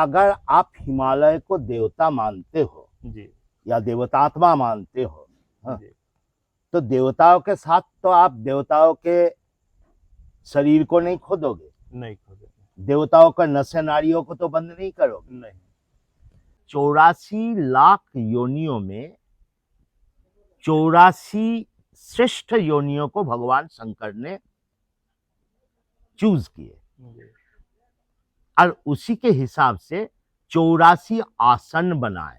अगर आप हिमालय को देवता मानते हो जी या देवतात्मा मानते हो, हाँ, जी तो देवताओं के साथ तो आप देवताओं के शरीर को नहीं खोदोगे, नहीं खोदे देवताओं का नसे नाड़ियों को तो बंद नहीं करोगे। नहीं 84 लाख योनियों में 84 श्रेष्ठ योनियों को भगवान शंकर ने चूज किए जी और उसी के हिसाब से 84 आसन बनाए।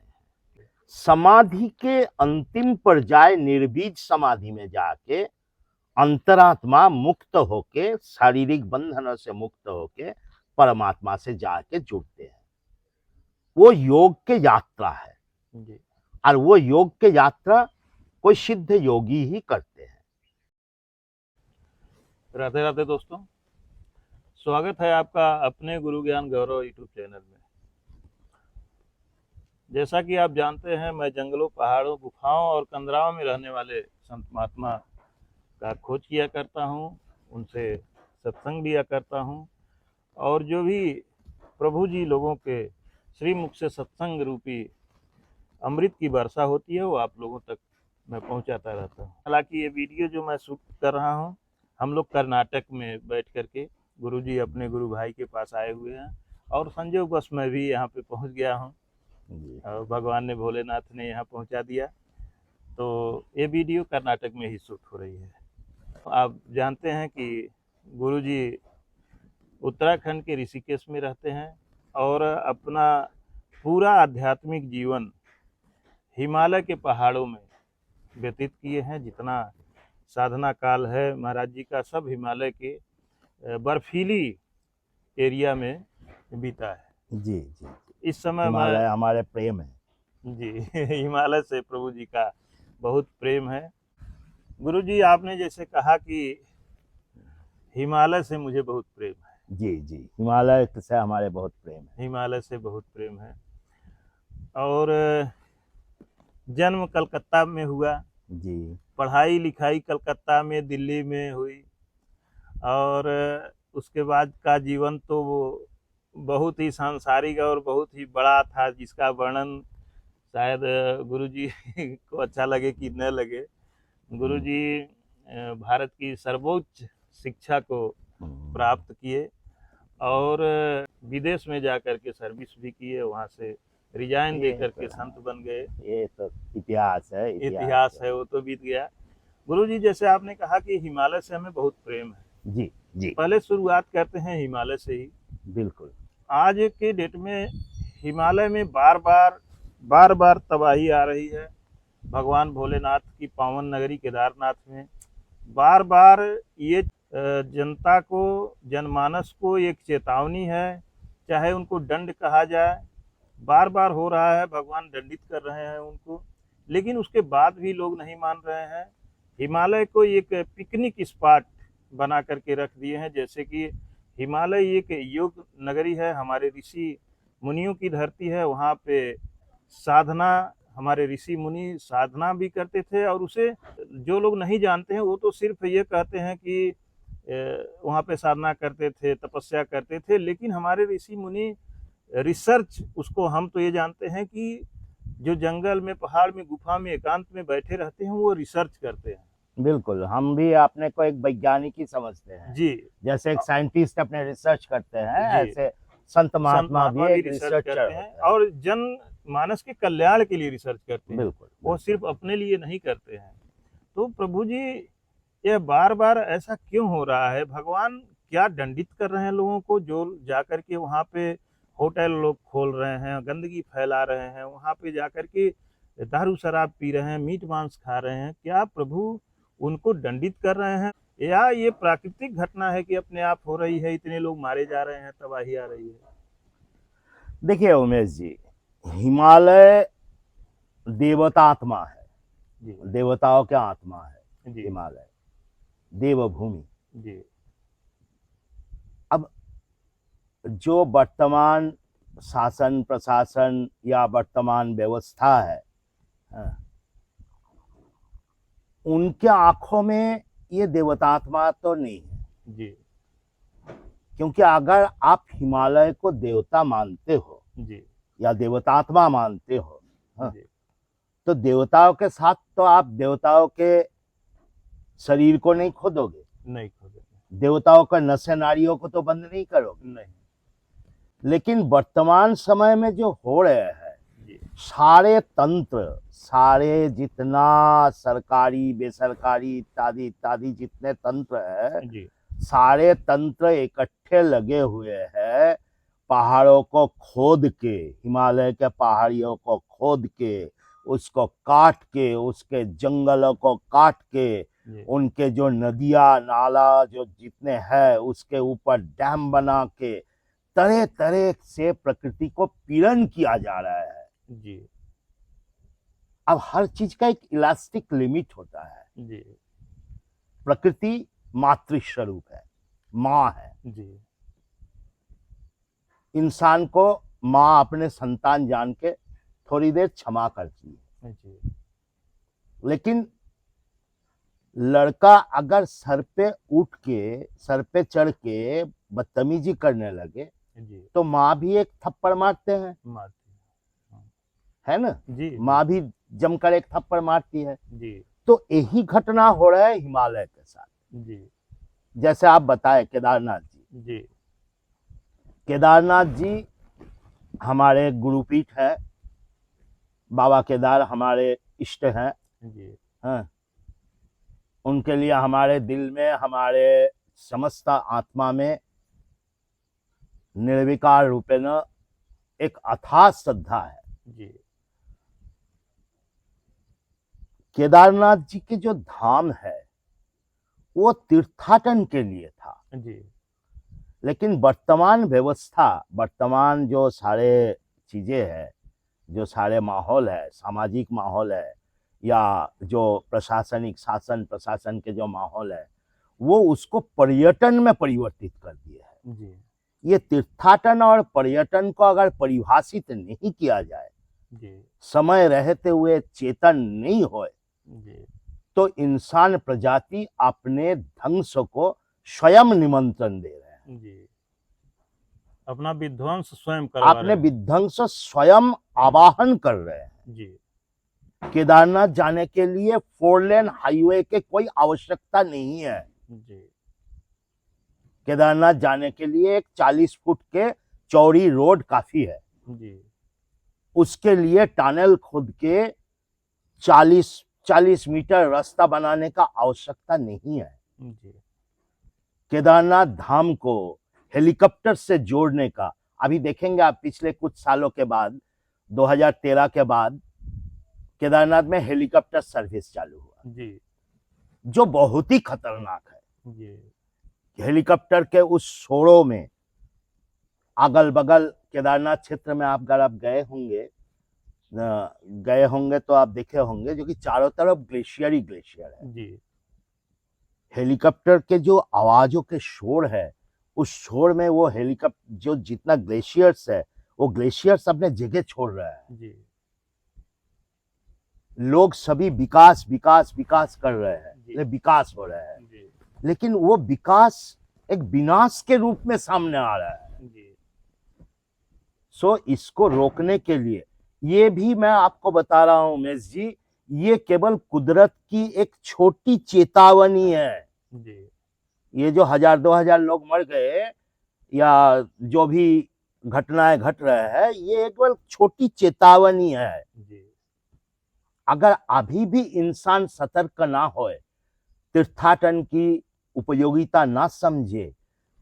समाधि के अंतिम पर्याय निर्बीज समाधि में जाके अंतरात्मा मुक्त होके, शारीरिक बंधनों से मुक्त होके परमात्मा से जाके जुड़ते हैं। वो योग के यात्रा है जी और वो योग के यात्रा कोई सिद्ध योगी ही करते हैं। राधे राधे दोस्तों, स्वागत है आपका अपने गुरु ज्ञान गौरव यूट्यूब चैनल में। जैसा कि आप जानते हैं, मैं जंगलों, पहाड़ों, गुफाओं और कंदराओं में रहने वाले संत महात्मा का खोज किया करता हूँ, उनसे सत्संग लिया करता हूँ और जो भी प्रभु जी लोगों के श्रीमुख से सत्संग रूपी अमृत की वर्षा होती है, वो आप लोगों तक मैं पहुंचाता रहता हूं। हालांकि ये वीडियो जो मैं शूट कर रहा हूं, हम लोग कर्नाटक में बैठ करके गुरुजी अपने गुरु भाई के पास आए हुए हैं और संयोगवश मैं भी यहाँ पे पहुंच गया हूं और भगवान ने, भोलेनाथ ने यहाँ पहुंचा दिया। तो ये वीडियो कर्नाटक में ही शूट हो रही है। आप जानते हैं कि गुरुजी उत्तराखंड के ऋषिकेश में रहते हैं और अपना पूरा आध्यात्मिक जीवन हिमालय के पहाड़ों में व्यतीत किए हैं। जितना साधना काल है महाराज जी का, सब हिमालय के बर्फीली एरिया में बीता है। जी जी, इस समय हिमालय हमारे प्रेम है जी हिमालय से प्रभु जी का बहुत प्रेम है। गुरु जी, आपने जैसे कहा कि हिमालय से मुझे बहुत प्रेम है। जी जी, हिमालय से हमारे बहुत प्रेम है। हिमालय से बहुत प्रेम है और जन्म कलकत्ता में हुआ जी, पढ़ाई लिखाई कलकत्ता में, दिल्ली में हुई और उसके बाद का जीवन तो वो बहुत ही सांसारिक और बहुत ही बड़ा था, जिसका वर्णन शायद गुरुजी को अच्छा लगे कि न लगे। गुरुजी भारत की सर्वोच्च शिक्षा को प्राप्त किए और विदेश में जाकर के सर्विस भी किए, वहाँ से रिजाइन दे करके संत बन गए। ये तो इतिहास है, वो तो बीत गया। गुरुजी, जैसे आपने कहा कि हिमालय से हमें बहुत प्रेम है। जी जी, पहले शुरुआत करते हैं हिमालय से ही। बिल्कुल। आज के डेट में हिमालय में बार बार तबाही आ रही है। भगवान भोलेनाथ की पावन नगरी केदारनाथ में बार बार ये जनता को, जनमानस को एक चेतावनी है, चाहे उनको दंड कहा जाए, बार बार हो रहा है, भगवान दंडित कर रहे हैं उनको, लेकिन उसके बाद भी लोग नहीं मान रहे हैं। हिमालय को एक पिकनिक स्पॉट बना करके रख दिए हैं, जैसे कि हिमालय एक योग नगरी है, हमारे ऋषि मुनियों की धरती है। वहाँ पे साधना, हमारे ऋषि मुनि साधना भी करते थे और उसे जो लोग नहीं जानते हैं वो तो सिर्फ ये कहते हैं कि वहाँ पे साधना करते थे, तपस्या करते थे, लेकिन हमारे ऋषि मुनि रिसर्च, उसको हम तो ये जानते हैं कि जो जंगल में, पहाड़ में, गुफा में एकांत में बैठे रहते हैं, वो रिसर्च करते हैं। बिल्कुल, हम भी अपने को एक वैज्ञानिक ही समझते हैं जी, जैसे एक साइंटिस्ट अपने रिसर्च करते हैं, जी, ऐसे संत महात्मा भी एक रिसर्च करते हैं हैं और जन मानस के कल्याण के लिए रिसर्च करते हैं। बिल्कुल, वो सिर्फ अपने लिए नहीं करते हैं। तो प्रभु जी, यह बार बार ऐसा क्यों हो रहा है? भगवान क्या दंडित कर रहे हैं लोगों को, जो जाकर के वहाँ पे होटल लोग खोल रहे हैं, गंदगी फैला रहे हैं, वहाँ पे जाकर के दारू शराब पी रहे हैं, मीट मांस खा रहे हैं? क्या प्रभु उनको दंडित कर रहे हैं या ये प्राकृतिक घटना है कि अपने आप हो रही है, इतने लोग मारे जा रहे हैं, तबाही आ रही है? देखिए उमेश जी, हिमालय देवतात्मा है जी, देवताओं के आत्मा है जी, हिमालय, देवभूमि। जी, अब जो वर्तमान शासन प्रशासन या वर्तमान व्यवस्था है, हाँ, उनके आंखों में ये देवतात्मा तो नहीं है। जी, क्योंकि अगर आप हिमालय को देवता मानते हो जी या देवतात्मा मानते हो, हाँ, जी तो देवताओं के साथ तो आप देवताओं के शरीर को नहीं खोदोगे, नहीं खोदेंगे। देवताओं का नसें नाड़ियों को तो बंद नहीं करोगे। नहीं। लेकिन वर्तमान समय में जो हो रहे हैं, जी सारे तंत्र, सारे जितना सरकारी बेसरकारी इत्यादि इत्यादि जितने तंत्र है, जी सारे तंत्र इकट्ठे लगे हुए हैं पहाड़ों को खोद के, हिमालय के पहाड़ियों को खोद के, उसको काट के, उसके जंगलों को काट के, जी उनके जो नदियां नाला जो जितने हैं उसके ऊपर डैम बना के तरह तरह से प्रकृति को पीड़न किया जा रहा है। जी अब हर चीज का एक इलास्टिक लिमिट होता है। जी प्रकृति मातृस्वरूप है, माँ है। जी इंसान को माँ अपने संतान जान के थोड़ी देर क्षमा करती है, जी लेकिन लड़का अगर सर पे उठ के, सर पे चढ़ के बदतमीजी करने लगे जी तो माँ भी एक थप्पड़ मारते हैं, मारती है ना? जी माँ भी जमकर एक थप्पड़ मारती है। जी तो यही घटना हो रहा है हिमालय के साथ। जी जैसे आप बताए केदारनाथ जी, जी केदारनाथ जी हमारे गुरुपीठ है, बाबा केदार हमारे इष्ट हैं, जी हाँ, उनके लिए हमारे दिल में, हमारे समस्त आत्मा में निर्विकार रूपेण एक अथाह श्रद्धा है। जी केदारनाथ जी के जो धाम है वो तीर्थाटन के लिए था, जी लेकिन वर्तमान व्यवस्था, वर्तमान जो सारे चीजें है, जो सारे माहौल है, सामाजिक माहौल है, या जो प्रशासनिक शासन प्रशासन के जो माहौल है, वो उसको पर्यटन में परिवर्तित कर दिए है। जी ये तीर्थाटन और पर्यटन को अगर परिभाषित नहीं किया जाए, जी समय रहते हुए चेतन नहीं होए, जी तो इंसान प्रजाति अपने ध्वंस को स्वयं निमंत्रण दे रहे हैं। जी अपना विध्वंस स्वयं करवा अपने रहे हैं। विध्वंस स्वयं आवाहन कर रहे हैं। जी केदारनाथ जाने के लिए 4 लेन हाईवे के कोई आवश्यकता नहीं है। जी केदारनाथ जाने के लिए एक 40 फुट के चौड़ी रोड काफी है। जी उसके लिए टनल खोद के 40 मीटर रास्ता बनाने का आवश्यकता नहीं है। जी केदारनाथ धाम को हेलीकॉप्टर से जोड़ने का, अभी देखेंगे आप, पिछले कुछ सालों के बाद 2013 के बाद केदारनाथ में हेलीकॉप्टर सर्विस चालू हुआ, जी जो बहुत ही खतरनाक है। जी हेलीकॉप्टर के उस शोरों में अगल बगल केदारनाथ क्षेत्र में आप अगर आप गए होंगे तो आप देखे होंगे जो कि चारों तरफ ग्लेशियर ही ग्लेशियर है। जी हेलीकॉप्टर के जो आवाजों के शोर है, उस शोर में वो हेलीकॉप्टर जो जितना ग्लेशियर्स है, वो ग्लेशियर्स अपने जगह छोड़ रहा है। जी लोग सभी विकास विकास विकास कर रहे जी। हैं, विकास हो रहा है, जी लेकिन वो विकास एक विनाश के रूप में सामने आ रहा है। जी सो इसको रोकने के लिए, ये भी मैं आपको बता रहा हूं उमेश जी, ये केवल कुदरत की एक छोटी चेतावनी है। जी ये जो 1000-2000 लोग मर गए या जो भी घटनाएं घट रहे हैं, ये केवल छोटी चेतावनी है। जी अगर अभी भी इंसान सतर्क ना होए, तीर्थाटन की उपयोगिता ना समझे,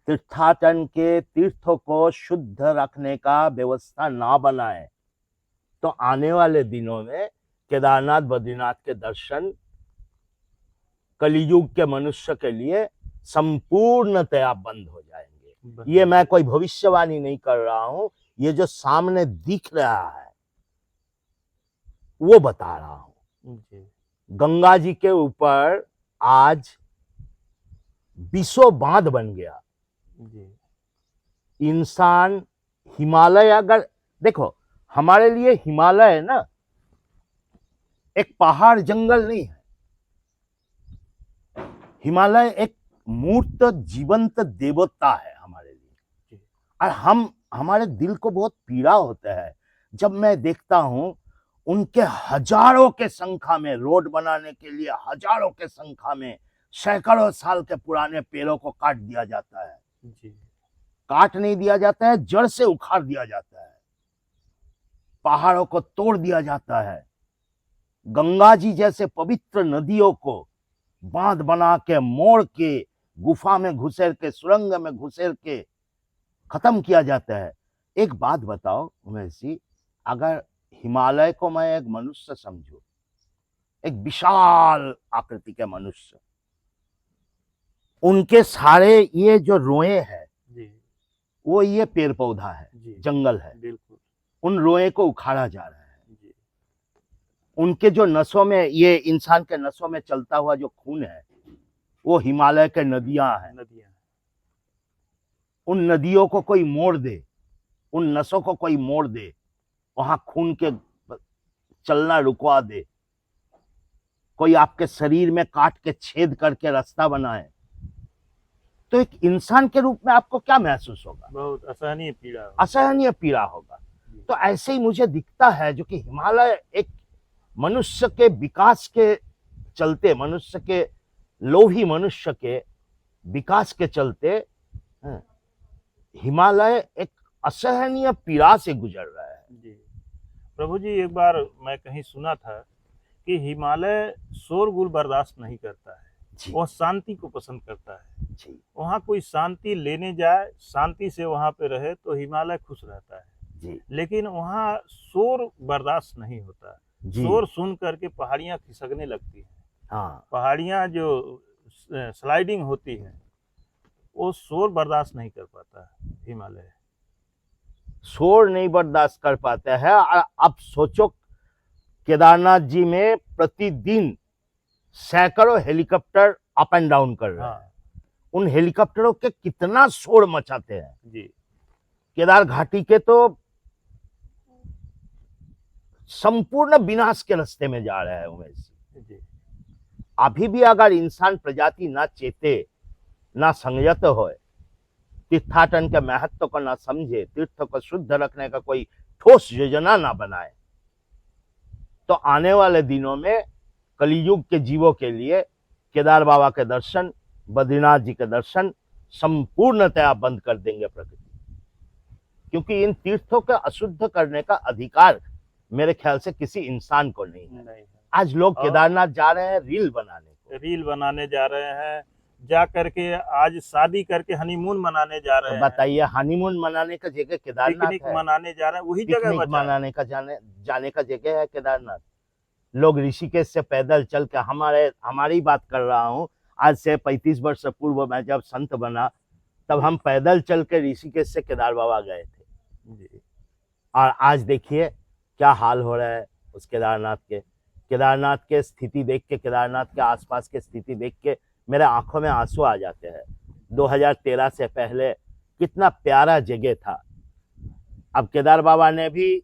तीर्थाटन के तीर्थों को शुद्ध रखने का व्यवस्था ना बनाए, तो आने वाले दिनों में केदारनाथ बद्रीनाथ के दर्शन कलियुग के मनुष्य के लिए संपूर्णतया बंद हो जाएंगे। ये मैं कोई भविष्यवाणी नहीं कर रहा हूं, ये जो सामने दिख रहा है वो बता रहा हूं। जी गंगा जी के ऊपर आज 20 बांध बन गया। जी इंसान हिमालय, अगर देखो, हमारे लिए हिमालय है ना, एक पहाड़ जंगल नहीं है। हिमालय एक मूर्त जीवंत देवता है हमारे लिए, और हम हमारे दिल को बहुत पीड़ा होता है जब मैं देखता हूं उनके हजारों के संख्या में रोड बनाने के लिए हजारों के संख्या में सैकड़ों साल के पुराने पेड़ों को काट दिया जाता है। जी काट नहीं दिया जाता है, जड़ से उखाड़ दिया जाता है, पहाड़ों को तोड़ दिया जाता है, गंगा जी जैसे पवित्र नदियों को बांध बना के मोड़ के गुफा में घुसेर के सुरंग में घुसेर के खत्म किया जाता है। एक बात बताओ उमेश जी, अगर हिमालय को मैं एक मनुष्य समझू, एक विशाल आकृति के मनुष्य, उनके सारे ये जो रोए हैं जी वो ये पेड़ पौधा है, जी जंगल है, बिल्कुल उन रोए को उखाड़ा जा रहा है। जी उनके जो नसों में, ये इंसान के नसों में चलता हुआ जो खून है वो हिमालय के नदियां हैं। नदियां उन नदियों को कोई मोड़ दे, उन नसों को कोई मोड़ दे, वहां खून के चलना रुकवा दे, कोई आपके शरीर में काट के छेद करके रास्ता बनाए, तो एक इंसान के रूप में आपको क्या महसूस होगा? बहुत असहनीय पीड़ा हो। असहनीय पीड़ा होगा। तो ऐसे ही मुझे दिखता है जो कि हिमालय एक मनुष्य के विकास के चलते, मनुष्य के लोभी मनुष्य के विकास के चलते हिमालय एक असहनीय पीड़ा से गुजर रहा है। जी प्रभु जी, एक बार मैं कहीं सुना था कि हिमालय शोरगुल बर्दाश्त नहीं करता है, वह शांति को पसंद करता है। जी वहाँ कोई शांति लेने जाए, शांति से वहाँ पे रहे तो हिमालय खुश रहता है। जी लेकिन वहाँ शोर बर्दाश्त नहीं होता। शोर सुन करके पहाड़ियाँ खिसकने लगती हैं। हाँ, पहाड़ियाँ जो स्लाइडिंग होती है वो शोर बर्दाश्त नहीं कर पाता हिमालय। शोर नहीं बर्दाश्त कर पाते हैं। और अब सोचो केदारनाथ जी में प्रतिदिन सैकड़ों हेलीकॉप्टर अप एंड डाउन कर रहे हैं। हाँ उन हेलीकॉप्टरों के कितना शोर मचाते हैं। जी केदार घाटी के तो संपूर्ण विनाश के रास्ते में जा रहे हैं उमेश जी। अभी भी अगर इंसान प्रजाति ना चेते, ना संयत हो, तीर्थाटन के महत्व को ना समझे, तीर्थ को शुद्ध रखने का कोई ठोस योजना ना बनाए, तो आने वाले दिनों में कलियुग के जीवों के लिए केदार बाबा के दर्शन, बद्रीनाथ जी के दर्शन संपूर्णतया बंद कर देंगे प्रकृति। क्योंकि इन तीर्थों के अशुद्ध करने का अधिकार मेरे ख्याल से किसी इंसान को नहीं है। आज लोग केदारनाथ जा रहे हैं रील बनाने को, रील बनाने जा रहे हैं, जा करके आज शादी करके हनीमून मनाने जा रहे हैं। बताइए, हनीमून मनाने का जगह केदारनाथ है? पिकनिक मनाने जा रहे हैं, वही जगह पिकनिक मनाने का जाने का जगह है केदारनाथ। लोग ऋषिकेश से पैदल चल के, हमारी बात कर रहा हूँ, आज से 35 वर्ष पूर्व मैं जब संत बना तब हम पैदल चल के ऋषिकेश से केदार बाबा गए थे। और आज देखिए क्या हाल हो रहा है उस केदारनाथ के स्थिति देख के, केदारनाथ के आसपास के स्थिति देख के मेरे आंखों में आंसू आ जाते हैं। 2013 से पहले कितना प्यारा जगह था। अब केदार बाबा ने भी,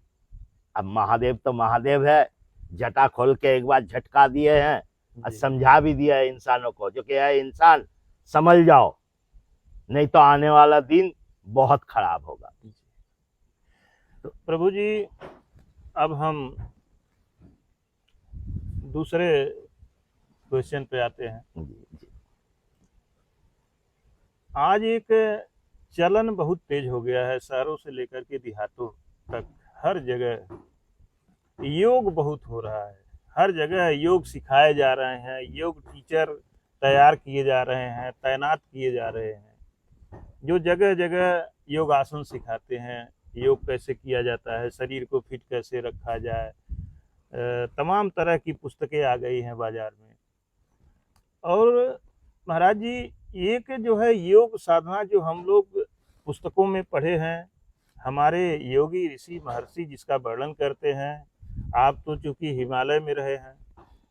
अब महादेव तो महादेव है, जटा खोल के एक बार झटका दिए हैं और समझा भी दिया है इंसानों को, जो कि है इंसान समझ जाओ, नहीं तो आने वाला दिन बहुत खराब होगा। तो प्रभु जी, अब हम दूसरे क्वेश्चन पे आते हैं। आज एक चलन बहुत तेज हो गया है, शहरों से लेकर के देहातों तक हर जगह योग बहुत हो रहा है। हर जगह योग सिखाए जा रहे हैं, योग टीचर तैयार किए जा रहे हैं, तैनात किए जा रहे हैं, जो जगह जगह योग आसन सिखाते हैं, योग कैसे किया जाता है, शरीर को फिट कैसे रखा जाए। तमाम तरह की पुस्तकें आ गई हैं बाजार में। और महाराज जी, एक जो है योग साधना जो हम लोग पुस्तकों में पढ़े हैं, हमारे योगी ऋषि महर्षि जिसका वर्णन करते हैं, आप तो चूंकि हिमालय में रहे हैं,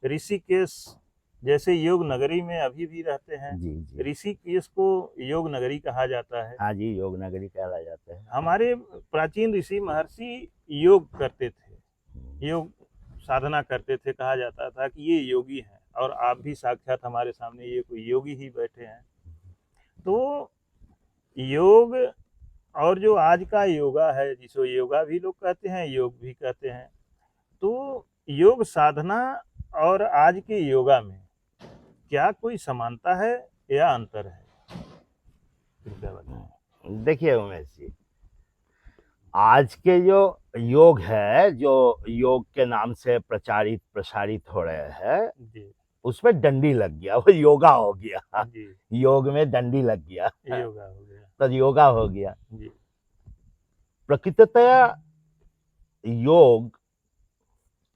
ऋषिकेश जैसे योग नगरी में अभी भी रहते हैं। ऋषिकेश को योग नगरी कहा जाता है। हाँ जी, योग नगरी कहा जाता है। हमारे प्राचीन ऋषि महर्षि योग करते थे, योग साधना करते थे, कहा जाता था कि ये योगी हैं। और आप भी साक्षात हमारे सामने ये कोई योगी ही बैठे हैं। तो योग और जो आज का योगा है, जिसको योगा भी लोग कहते हैं, योग भी कहते हैं, तो योग साधना और आज के योगा में क्या कोई समानता है या अंतर है? कृपया बताएं। देखिए उमेश जी, आज के जो योग है, जो योग के नाम से प्रचारित प्रसारित हो रहे हैं, जी उसमें डंडी लग गया, वो योगा हो गया। जी, योग में डंडी लग गया योगा हो गया। तो योगा हो गया। जी प्रकृततया योग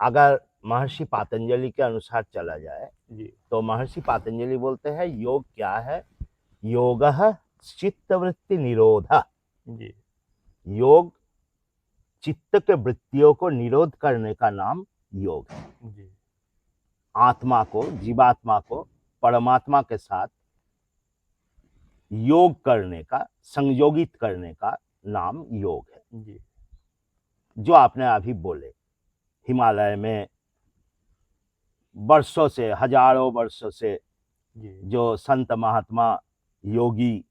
अगर महर्षि पातंजलि के अनुसार चला जाए जी तो महर्षि पातंजलि बोलते हैं योग क्या है? योगः चित्तवृत्ति निरोध। जी योग चित्त के वृत्तियों को निरोध करने का नाम योग है। जी आत्मा को, जीवात्मा को परमात्मा के साथ योग करने का, संयोगित करने का नाम योग है। जी जो आपने अभी बोले, हिमालय में वर्षों से, हजारों वर्षों से जी जो संत महात्मा योगी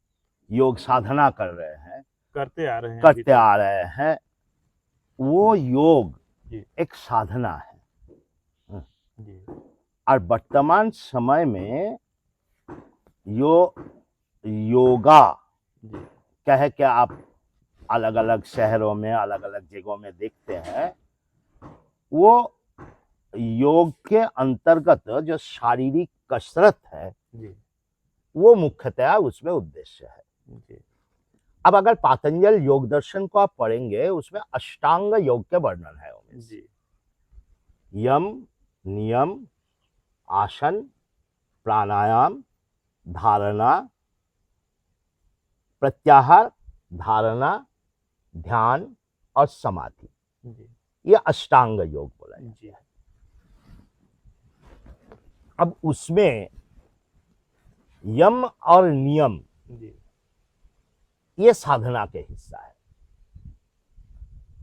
योग साधना कर रहे हैं, करते आ रहे हैं अभी करते तक। आ रहे हैं, वो योग जी एक साधना है। जी और वर्तमान समय में योगा जी कह के आप अलग अलग शहरों में, अलग अलग जगहों में देखते हैं, वो योग के अंतर्गत जो शारीरिक कसरत है, जी वो मुख्यतया उसमें उद्देश्य है। जी अब अगर पातंजल योग दर्शन को आप पढ़ेंगे, उसमें अष्टांग योग के वर्णन है। जी यम, नियम, आसन, प्राणायाम, धारणा, प्रत्याहार, धारणा, ध्यान और समाधि, जी ये अष्टांग योग बोला जाता जी है। अब उसमें यम और नियम जी ये साधना के हिस्सा है।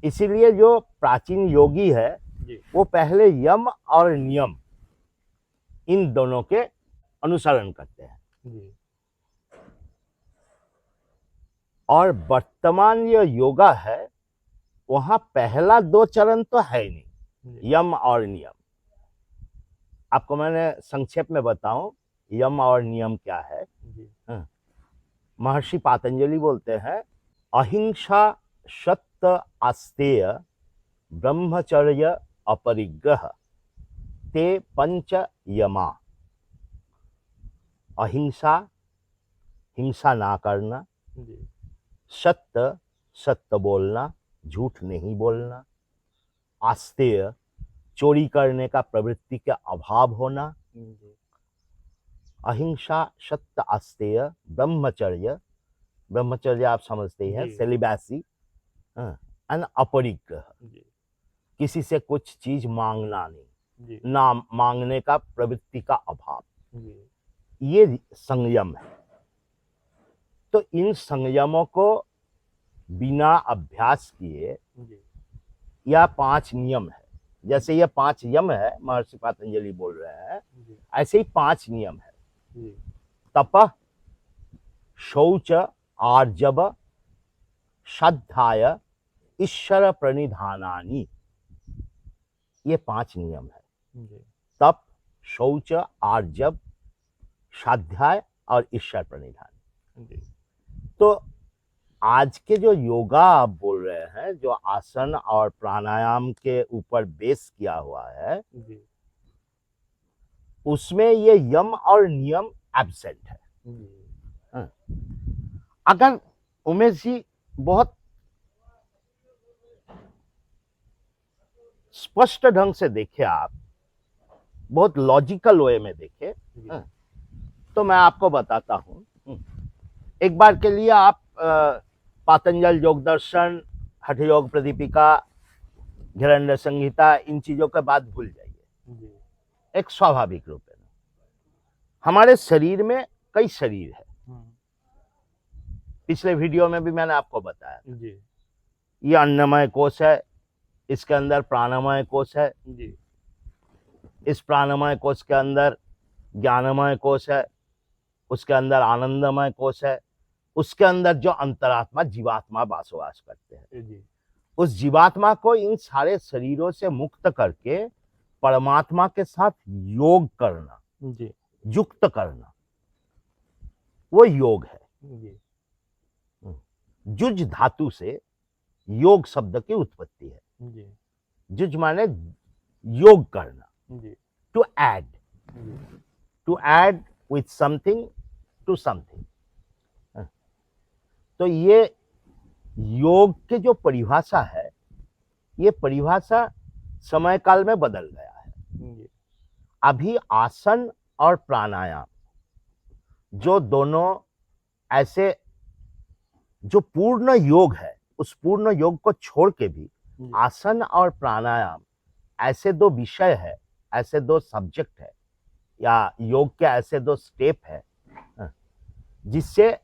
इसीलिए जो प्राचीन योगी है, जी वो पहले यम और नियम इन दोनों के अनुसरण करते हैं। जी और वर्तमान ये योगा है, वहां पहला दो चरण तो है ही नहीं, जी यम और नियम। आपको मैंने संक्षेप में बताऊं यम और नियम क्या है। जी महर्षि पातंजलि बोलते हैं, अहिंसा, सत्य, आस्तेय, ब्रह्मचर्य, अपरिग्रह, ते पंच यमा। अहिंसा, हिंसा ना करना, जी सत्य, सत्य बोलना, झूठ नहीं बोलना, आस्तेय, चोरी करने का प्रवृत्ति का अभाव होना, जी अहिंसा, सत्य, आस्तेय, ब्रह्मचर्य, ब्रह्मचर्य आप समझते ही हैं, जी। सेलिबैसी, एंड अपरिग्रह, जी किसी से कुछ चीज मांगना नहीं, जी ना मांगने का प्रवृत्ति का अभाव, जी ये संयम है। तो इन संयमों को बिना अभ्यास किए, जी यह 5 नियम है। जैसे ये 5 यम है, महर्षि पातंजलि बोल रहे हैं, जी ऐसे ही 5 नियम है। जी तप, शौच, आर्जव, श्रद्धाय, ईश्वर प्रणिधानानि, ये 5 नियम है। जी तप, शौच, आर्जव, स्वाध्याय और ईश्वर प्रणिधान। जी तो आज के जो योगा आप बोल रहे हैं, जो आसन और प्राणायाम के ऊपर बेस किया हुआ है, जी उसमें ये यम और नियम एब्सेंट है। जी अगर उमेश जी बहुत स्पष्ट ढंग से देखे, आप बहुत लॉजिकल वे में देखे, तो मैं आपको बताता हूं। एक बार के लिए आप पातंजल योग दर्शन, हठ योग प्रदीपिका, हिरण्य संहिता, इन चीजों के बाद भूल जाइए। जी एक स्वाभाविक रूप है, हमारे शरीर में कई शरीर है। पिछले वीडियो में भी मैंने आपको बताया, जी ये अन्नमय कोश है, इसके अंदर प्राणमय कोश है, जी इस प्राणमय कोश के अंदर ज्ञानमय कोश है, उसके अंदर आनंदमय कोश है, उसके अंदर जो अंतरात्मा जीवात्मा बसवास करते हैं, जी उस जीवात्मा को इन सारे शरीरों से मुक्त करके परमात्मा के साथ योग करना, जी युक्त करना, वो योग है। जी जुज धातु से योग शब्द की उत्पत्ति है। जी जुज माने योग करना, जी टू ऐड, जी to add with something to something. तो ये योग की जो परिभाषा है, ये परिभाषा समय काल में बदल गया है। जी अभी आसन और प्राणायाम, जो दोनों ऐसे जो पूर्ण योग है, उस पूर्ण योग को छोड़ के भी जी आसन और प्राणायाम ऐसे दो विषय है, ऐसे दो सब्जेक्ट है, या योग के ऐसे दो स्टेप है, जिससे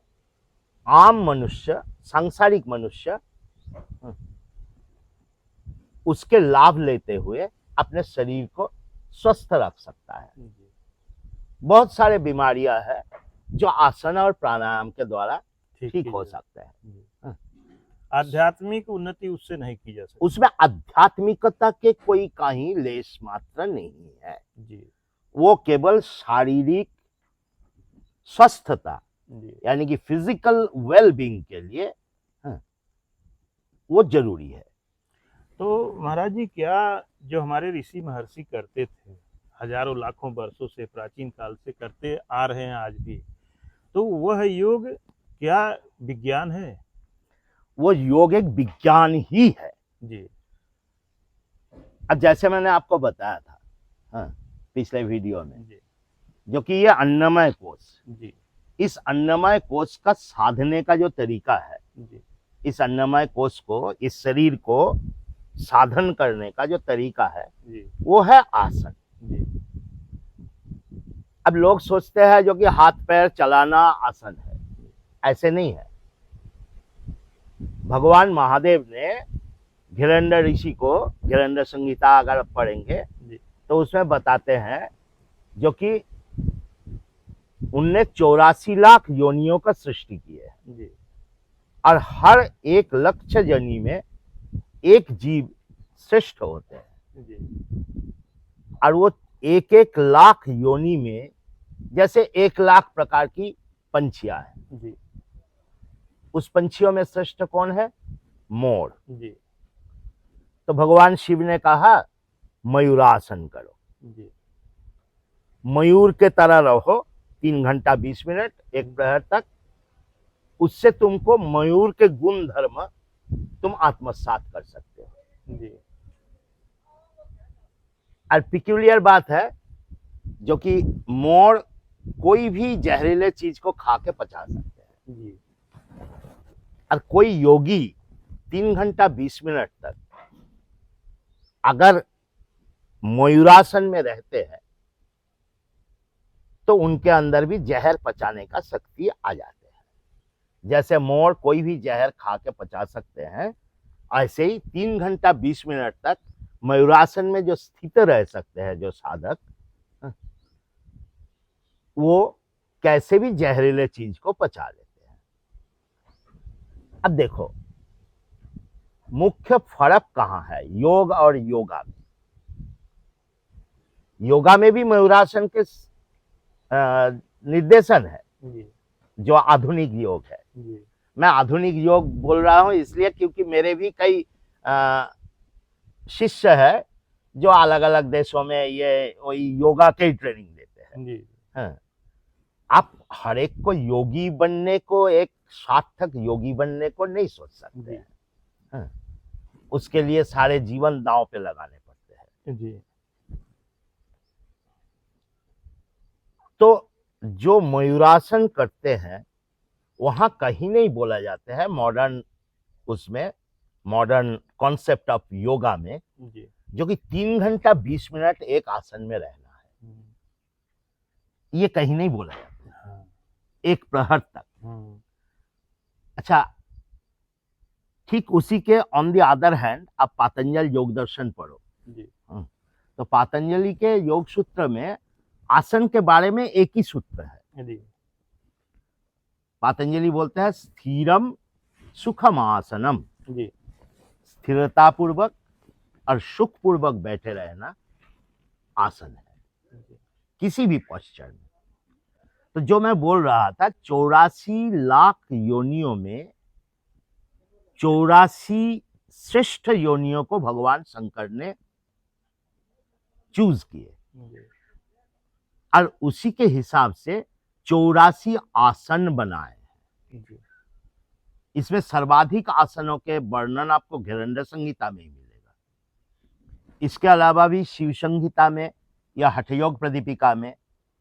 आम मनुष्य, सांसारिक मनुष्य उसके लाभ लेते हुए अपने शरीर को स्वस्थ रख सकता है। जी बहुत सारे बीमारियां हैं जो आसन और प्राणायाम के द्वारा ठीक की हो जाए। सकते हैं। जी। आध्यात्मिक उन्नति उससे नहीं की जा सकती। उसमें आध्यात्मिकता के कोई कहीं लेश मात्र नहीं है। जी वो केवल शारीरिक स्वस्थता, जी यानी कि फिजिकल वेलबींग के लिए वो जरूरी है। तो महाराज जी, क्या जो हमारे ऋषि महर्षि करते थे, हजारों लाखों वर्षों से, प्राचीन काल से करते आ रहे हैं आज भी, तो वह योग क्या विज्ञान है? वो योग एक विज्ञान ही है। जी अब जैसे मैंने आपको बताया था पिछले वीडियो में, जी जो कि ये अन्नमय कोश, जी इस अन्नमय कोश का साधने का जो तरीका है, जी इस अन्नमय कोश को, इस शरीर को साधन करने का जो तरीका है, जी वो है आसन। जी अब लोग सोचते हैं जो कि हाथ पैर चलाना आसन है, ऐसे नहीं है। भगवान महादेव ने घिरण्य ऋषि को, घिरण्य संहिता अगर आप पढ़ेंगे जी तो उसमें बताते हैं जो कि उनने 84 लाख योनियों का सृष्टि की है, जी और हर एक लक्ष्य जनी में एक जीव श्रेष्ठ होते हैं, जी और वो एक एक लाख योनि में, जैसे 1 लाख प्रकार की पंछियां हैं, जी उस पंछियों में श्रेष्ठ कौन है? मोर। जी तो भगवान शिव ने कहा मयूरासन करो, जी मयूर के तरह रहो 3 घंटा 20 मिनट, 1 प्रहर तक। उससे तुमको मयूर के गुण धर्म तुम आत्मसात कर सकते हो। जी और पिक्यूलियर बात है जो कि मोर कोई भी जहरीले चीज को खा के पचा सकते हैं, जी और कोई योगी 3 घंटा 20 मिनट तक अगर मयूरासन में रहते हैं तो उनके अंदर भी जहर पचाने का शक्ति आ जाते हैं। जैसे मोर कोई भी जहर खा के पचा सकते हैं, ऐसे ही 3 घंटा 20 मिनट तक मयूरासन में जो स्थित रह सकते हैं जो साधक, वो कैसे भी जहरीले चीज को पचा लेते हैं। अब देखो मुख्य फर्क कहाँ है योग और योगा में। योगा में भी मयूरासन के निर्देशन है, जी जो आधुनिक योग है। जी मैं आधुनिक योग बोल रहा हूं इसलिए क्योंकि मेरे भी कई शिष्य है जो अलग अलग देशों में ये वही योगा की ट्रेनिंग देते हैं। जी हाँ। आप हर एक को योगी बनने को, एक सार्थक योगी बनने को नहीं सोच सकते हैं। हाँ। उसके लिए सारे जीवन दांव पे लगाने पड़ते हैं। जी तो जो मयूरासन करते हैं वहां कहीं नहीं बोला जाता है मॉडर्न, उसमें मॉडर्न कॉन्सेप्ट ऑफ योगा में, जी जो कि 3 घंटा 20 मिनट एक आसन में रहना है, ये कहीं नहीं बोला जाता है। हाँ। एक प्रहर तक। अच्छा, ठीक उसी के ऑन द अदर हैंड आप पातंजल योग दर्शन पढ़ो जी तो पातंजलि के योग सूत्र में आसन के बारे में एक ही सूत्र है, जी पतंजलि बोलते हैं स्थिरम सुखम आसनम, जी स्थिरता पूर्वक और सुख पूर्वक बैठे रहना आसन है जी किसी भी पोस्चर में। तो जो मैं बोल रहा था 84 लाख योनियों में 84 श्रेष्ठ योनियों को भगवान शंकर ने चूज किए जी और उसी के हिसाब से 84 आसन बनाए। जी इसमें सर्वाधिक आसनों के वर्णन आपको घिरण्य संहिता में ही मिलेगा। इसके अलावा भी शिव संहिता में या हठयोग प्रदीपिका में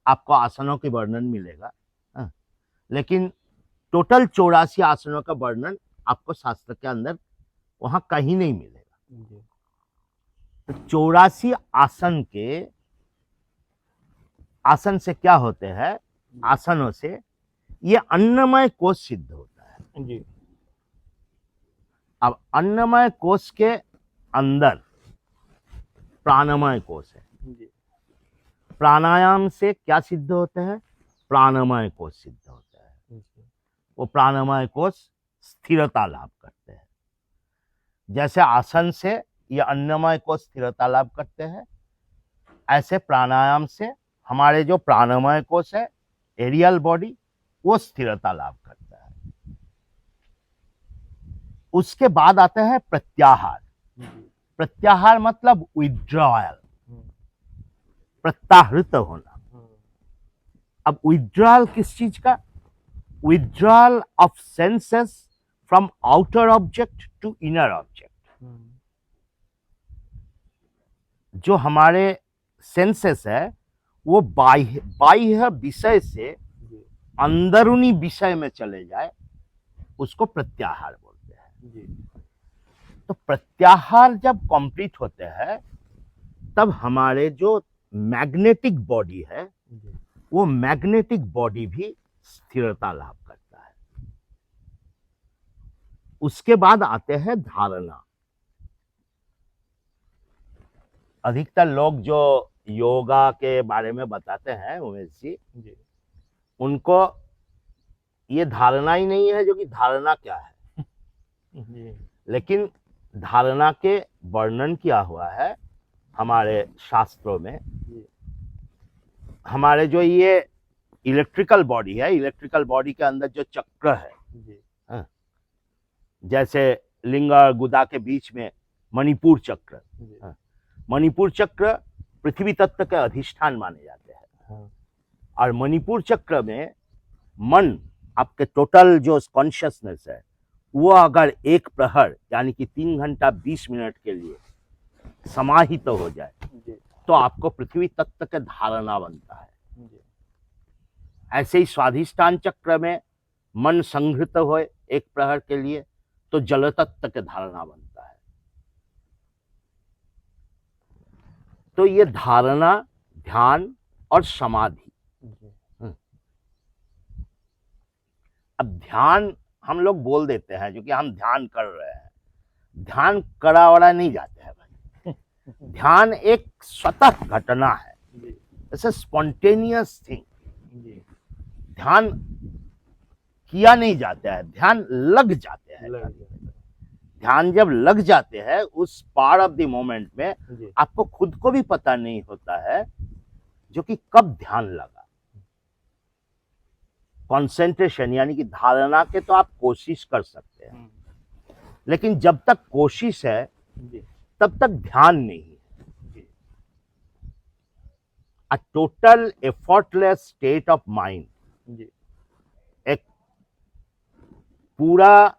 आपको आसनों के वर्णन मिलेगा। हाँ। लेकिन टोटल 84 आसनों का वर्णन आपको शास्त्र के अंदर वहां कहीं नहीं मिलेगा। जी तो 84 आसन के आसन से क्या होते हैं, आसनों से ये अन्नमय कोश सिद्ध होता है। जी अब अन्नमय कोश के अंदर प्राणमय कोश है। जी प्राणायाम से क्या सिद्ध होता है, प्राणमय कोश सिद्ध होता है। जी वो प्राणमय कोश स्थिरता लाभ करते हैं। जैसे आसन से ये अन्नमय कोश स्थिरता लाभ करते हैं, ऐसे प्राणायाम से हमारे जो प्राणमय कोश है, एरियल बॉडी, वो स्थिरता लाभ करता है। उसके बाद आता है प्रत्याहार। प्रत्याहार मतलब विड्रॉयल, प्रत्याहृत होना। अब विड्रॉल किस चीज का, withdrawal of senses from outer object to inner object. जो हमारे सेंसेस है वो बाह्य विषय से अंदरूनी विषय में चले जाए, उसको प्रत्याहार बोलते हैं। जी तो प्रत्याहार जब कंप्लीट होते हैं तब हमारे जो मैग्नेटिक बॉडी है जी वो मैग्नेटिक बॉडी भी स्थिरता लाभ करता है। उसके बाद आते हैं धारणा। अधिकतर लोग जो योगा के बारे में बताते हैं उमेश जी, जी उनको ये धारणा ही नहीं है जो कि धारणा क्या है। जी लेकिन धारणा के वर्णन किया हुआ है हमारे शास्त्रों में। जी हमारे जो ये इलेक्ट्रिकल बॉडी है, इलेक्ट्रिकल बॉडी के अंदर जो चक्र है, जी जैसे लिंग और गुदा के बीच में मणिपुर चक्र, जी मणिपुर चक्र पृथ्वी तत्व के अधिष्ठान माने जाते हैं। हाँ और मणिपुर चक्र में मन, आपके टोटल जो कॉन्शियसनेस है, वो अगर एक प्रहर यानी कि 3 घंटा 20 मिनट के लिए समाहित तो हो जाए जी तो आपको पृथ्वी तत्व के धारणा बनता है। जी ऐसे ही स्वाधिष्ठान चक्र में मन संहृत हो एक प्रहर के लिए तो जल तत्व के धारणा बनता है। तो ये धारणा, ध्यान और समाधि। जी अब ध्यान हम लोग बोल देते हैं जो कि हम ध्यान कर रहे हैं, ध्यान करा वड़ा नहीं जाते हैं भाई। ध्यान एक स्वतः घटना है, जी इट्स अ स्पॉन्टेनियस थिंग। जी ध्यान किया नहीं जाता है, ध्यान लग जाते हैं। लग जाता ध्यान जब लग जाते हैं उस पार्ट ऑफ द मोमेंट में है। जी आपको खुद को भी पता नहीं होता है जो कि कब ध्यान लगा। कंसंट्रेशन यानी कि धारणा के तो आप कोशिश कर सकते हैं, लेकिन जब तक कोशिश है जी तब तक ध्यान नहीं है। जी a total effortless state of mind, जी एक पूरा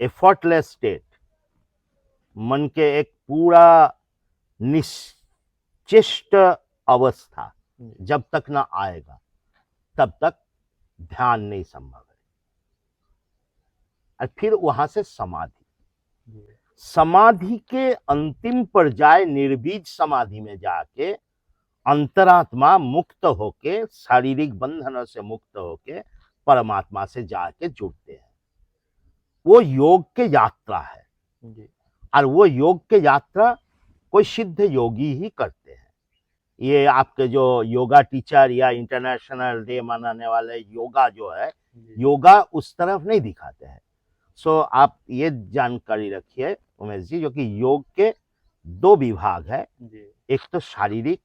एफर्टलेस स्टेट, मन के एक पूरा निश्चिष्ट अवस्था जब तक ना आएगा तब तक ध्यान नहीं संभव है। और फिर वहां से समाधि, जी समाधि के अंतिम पर जाए, निर्बीज समाधि में जाके अंतरात्मा मुक्त होके, शारीरिक बंधनों से मुक्त होके परमात्मा से जाके जुड़ते हैं। वो योग के यात्रा है, जी और वो योग के यात्रा कोई सिद्ध योगी ही करते हैं। ये आपके जो योगा टीचर या इंटरनेशनल डे मनाने वाले योगा जो है, योगा उस तरफ नहीं दिखाते हैं। सो आप ये जानकारी रखिए उमेश जी, जो कि योग के दो विभाग है, जी एक तो शारीरिक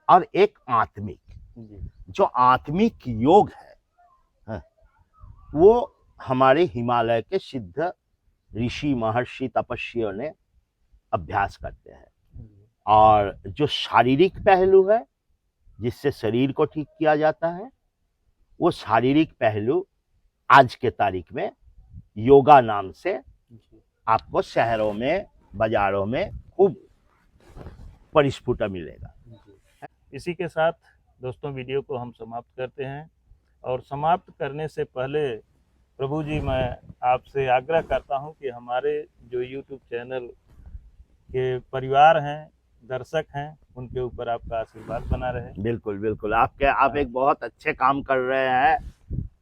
और एक आत्मिक। जी जो आत्मिक योग है, हाँ, वो हमारे हिमालय के सिद्ध ऋषि महर्षि तपस्वियों ने अभ्यास करते हैं। जी और जो शारीरिक पहलू है, जिससे शरीर को ठीक किया जाता है, वो शारीरिक पहलू आज के तारीख में योगा नाम से जी आपको शहरों में, बाजारों में खूब परिस्फुट मिलेगा। जी। इसी के साथ दोस्तों वीडियो को हम समाप्त करते हैं, और समाप्त करने से पहले प्रभु जी मैं आपसे आग्रह करता हूं कि हमारे जो YouTube चैनल के परिवार हैं, दर्शक हैं, उनके ऊपर आपका आशीर्वाद बना रहे। बिल्कुल बिल्कुल, आप एक बहुत अच्छे काम कर रहे हैं।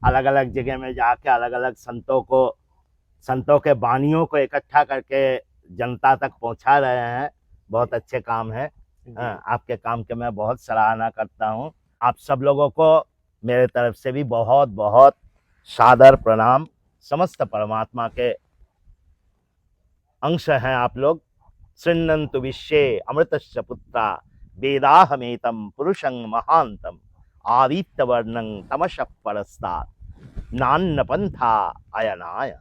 अलग अलग जगह में जाके अलग अलग संतों के बानियों को इकट्ठा करके जनता तक पहुंचा रहे हैं। बहुत अच्छे काम है। आपके काम के मैं बहुत सराहना करता हूं। आप सब लोगों को मेरे तरफ से भी बहुत बहुत सादर प्रणाम। समस्त परमात्मा के अंश हैं आप लोग। शृण्वन्तु विश्वे अमृतस्य पुत्रा वेदाहमेतं पुरुषं महान्तम आदित्यवर्णं तमसः परस्तात् नान्यपन्था अयनाय।